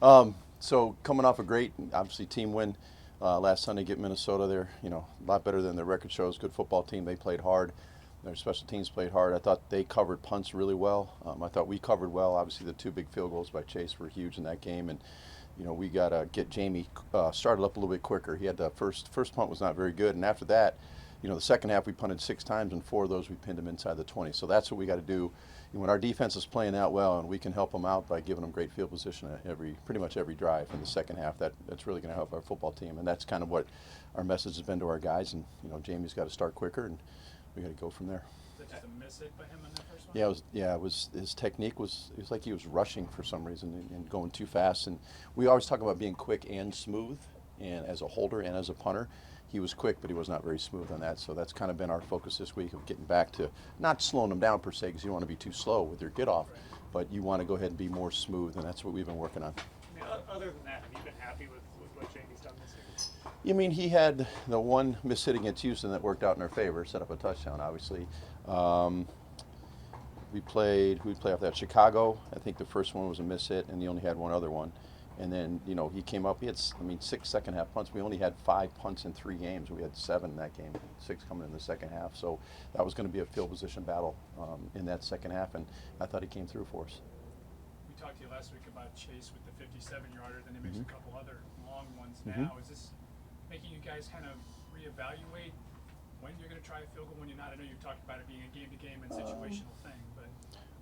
So coming off a great, obviously, team win last Sunday, get Minnesota there. A lot better than the record shows. Good football team. They played hard. Their special teams played hard. I thought they covered punts really well. I thought we covered well. Obviously, the two big field goals by Chase were huge in that game, and we got to get Jamie started up a little bit quicker. He had the first punt was not very good, and after that, the second half we punted 6 times, and 4 of those we pinned him inside the 20. So that's what we got to do. When our defense is playing that well, and we can help them out by giving them great field position at pretty much every drive in the second half, that's really going to help our football team. And that's kind of what our message has been to our guys. And Jamie's got to start quicker, and we got to go from there. Was that just a miss hit by him in that first one? It was his technique was it was like he was rushing for some reason and going too fast. And we always talk about being quick and smooth, and as a holder and as a punter. He was quick, but he was not very smooth on that. So that's kind of been our focus this week, of getting back to not slowing him down per se, because you don't want to be too slow with your get off, but you want to go ahead and be more smooth, and that's what we've been working on. I mean, other than that, have you been happy with what Jamie's done this year? You mean he had the one miss hit against Houston that worked out in our favor, set up a touchdown, obviously. We played off that Chicago. I think the first one was a miss hit, and he only had one other one. And then, he came up, he had, 6 second half punts. We only had 5 punts in 3 games. We had 7 in that game, 6 coming in the second half. So that was going to be a field position battle in that second half, and I thought he came through for us. We talked to you last week about Chase with the 57-yarder, then he makes a couple other long ones now. Mm-hmm. Is this making you guys kind of reevaluate when you're going to try a field goal, when you're not? I know you've talked about it being a game-to-game and situational thing, but...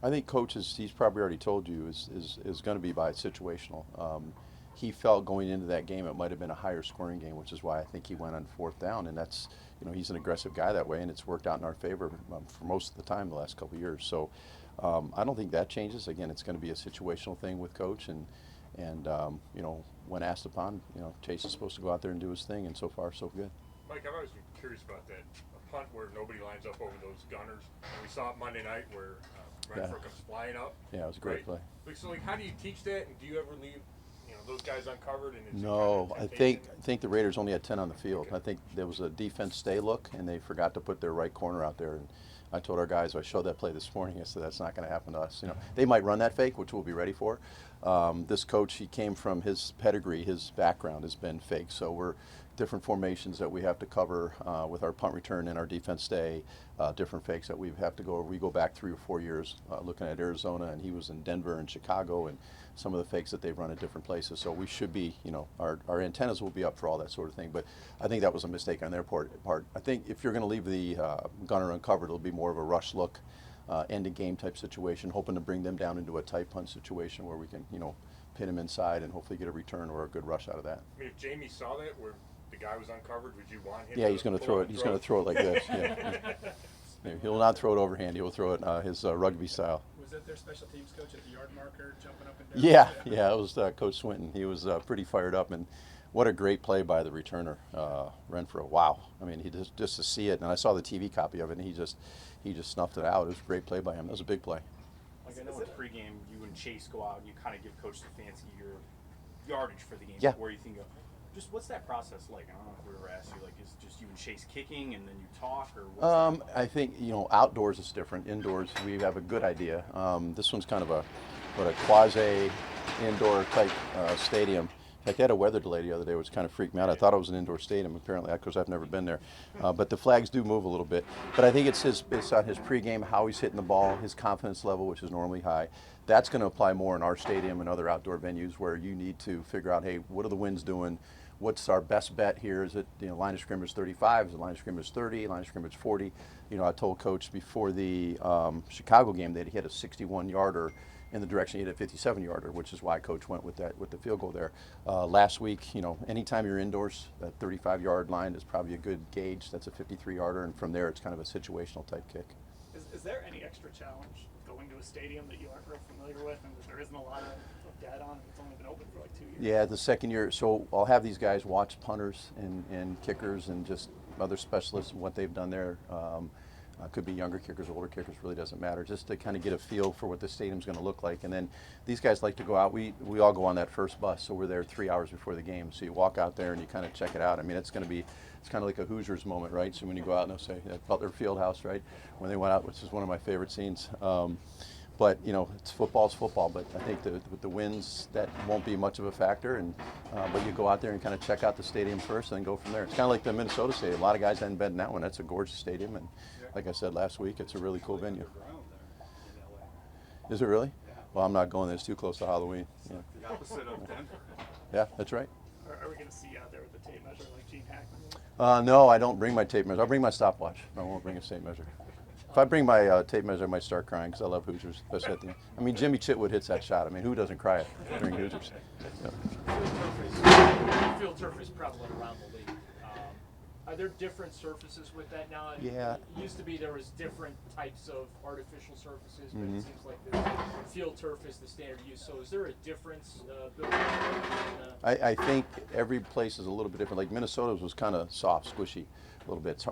I think coach he's probably already told you, is going to be by situational. He felt going into that game it might have been a higher scoring game, which is why I think he went on 4th down, and that's, he's an aggressive guy that way, and it's worked out in our favor for most of the time the last couple of years. So I don't think that changes. Again, it's going to be a situational thing with coach, and when asked upon, Chase is supposed to go out there and do his thing, and so far so good. Mike, I've always been curious about that, a punt where nobody lines up over those gunners. And we saw it Monday night where Renfro comes flying up. Yeah, it was a great play. So, how do you teach that, and do you ever leave those guys uncovered? And no, I think the Raiders only had 10 on the field. Okay. I think there was a defense stay look, and they forgot to put their right corner out there. And I told our guys, I showed that play this morning, I said that's not going to happen to us. They might run that fake, which we'll be ready for. This coach, he came from his pedigree, his background has been fake. So we're different formations that we have to cover with our punt return and our defense stay, different fakes that we have to go over. We go back 3 or 4 years looking at Arizona, and he was in Denver and Chicago, and some of the fakes that they've run at different places. So we should be, our antennas will be up for all that sort of thing. But I think that was a mistake on their part. I think if you're going to leave the gunner uncovered, it'll be more of a rush look, end of game type situation, hoping to bring them down into a tight punt situation where we can, pin him inside and hopefully get a return or a good rush out of that. I mean, if Jamie saw that where the guy was uncovered, would you want him? Yeah, he's going to throw it. He's going to throw it like this. Yeah. He will not throw it overhand. He will throw it his rugby style. Was that their special teams coach at the yard marker jumping up and down? Yeah. It was Coach Swinton. He was pretty fired up, and what a great play by the returner, Renfro. Wow. I mean, he just to see it, and I saw the TV copy of it, and he just snuffed it out. It was a great play by him. That was a big play. Like, I know in pregame, you and Chase go out and you kind of give Coach Stefanski your yardage for the game. Yeah. Where you think of, just what's that process like? I don't know if we ever asked you, like, is it just you and Chase kicking and then you talk, or what's that? I think, outdoors is different. Indoors, we have a good idea. This one's kind of a quasi-indoor type stadium. In fact, they had a weather delay the other day, which kind of freaked me out. I thought it was an indoor stadium, apparently, because I've never been there. But the flags do move a little bit. But I think it's on his pregame, how he's hitting the ball, his confidence level, which is normally high. That's going to apply more in our stadium and other outdoor venues where you need to figure out, hey, what are the winds doing? What's our best bet here? Is it line of scrimmage 35? Is it line of scrimmage 30? Line of scrimmage 40? I told Coach before the Chicago game that he had a 61-yarder in the direction he had a 57-yarder, which is why Coach went with the field goal there. Last week, anytime you're indoors, that 35-yard line is probably a good gauge. That's a 53-yarder, and from there it's kind of a situational type kick. Is there any extra challenge going to a stadium that you aren't real familiar with, and there isn't a lot of data on it? It's only been open for like 2 years. Yeah, the second year. So I'll have these guys watch punters and kickers and just other specialists and what they've done there. Could be younger kickers, older kickers, really doesn't matter, just to kind of get a feel for what the stadium's going to look like. And then these guys like to go out. We all go on that first bus, so we're there 3 hours before the game. So you walk out there and you kind of check it out. I mean, it's kind of like a Hoosiers moment, right? So when you go out and they'll say at Butler Fieldhouse, right, when they went out, which is one of my favorite scenes. But you know, it's football. But I think with the wins, that won't be much of a factor. And but you go out there and kind of check out the stadium first, and then go from there. It's kind of like the Minnesota Stadium. A lot of guys hadn't been in that one. That's a gorgeous stadium, and like I said last week, it's a really cool venue. Is it really? Well, I'm not going there. It's too close to Halloween. Yeah, The opposite of Denver. yeah, that's right. Are we going to see you out there with the tape measure like Gene Hackman? No, I don't bring my tape measure. I'll bring my stopwatch. I won't bring a tape measure. If I bring my tape measure, I might start crying because I love Hoosiers, especially at the end. I mean, Jimmy Chitwood hits that shot. I mean, who doesn't cry during Hoosiers? Yeah. Field turf is prevalent around the league. Are there different surfaces with that now? Yeah. It used to be there was different types of artificial surfaces, but Mhm. it seems like the field turf is the standard use. So is there a difference built in? I think every place is a little bit different. Like Minnesota's was kind of soft, squishy, a little bit,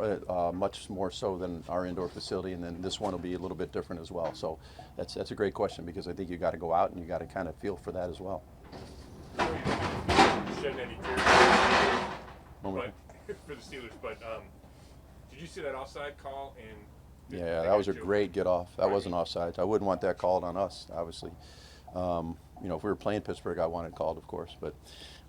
much more so than our indoor facility, and then this one will be a little bit different as well. So that's a great question because I think you got to go out and you got to kind of feel for that as well. Shedding any tears. Moment. But for the Steelers, but did you see that offside call? And Yeah, that was a great get off. That wasn't offside. I wouldn't want that called on us, obviously. You know, if we were playing Pittsburgh, I wanted it called, of course. But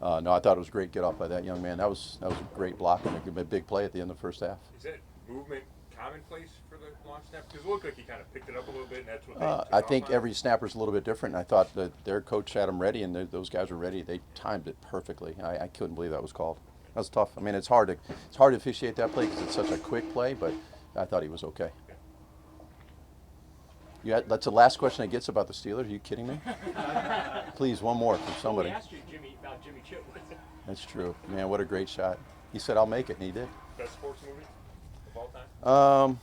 no, I thought it was a great get off by that young man. That was a great block and a big play at the end of the first half. Is that movement commonplace for the long snap? Because it looked like he kind of picked it up a little bit, and that's what they took I off think on. every snapper's a little bit different. And I thought that their coach had them ready, and those guys were ready. They timed it perfectly. I couldn't believe that was called. That was tough. I mean, it's hard to officiate that play because it's such a quick play. But I thought he was okay. That's the last question I gets about the Steelers. Are you kidding me? Please, one more from somebody. We asked you, Jimmy, about Jimmy Chitwood. That's true. Man, what a great shot. He said, I'll make it, and he did. Best sports movie of all time?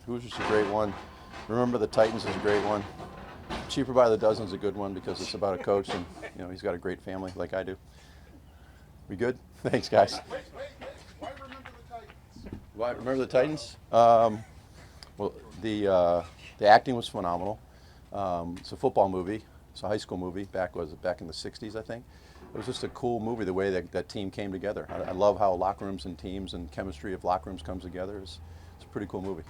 Hoosiers is a great one. Remember the Titans is a great one. Cheaper by the Dozen is a good one because it's about a coach, and you know he's got a great family like I do. We good? Thanks, guys. Wait. Why remember the Titans? Why remember the Titans? Well, the acting was phenomenal. It's a football movie. It's a high school movie. Back in the '60s, I think. It was just a cool movie. The way that team came together. I love how locker rooms and teams and chemistry of locker rooms comes together. It's a pretty cool movie.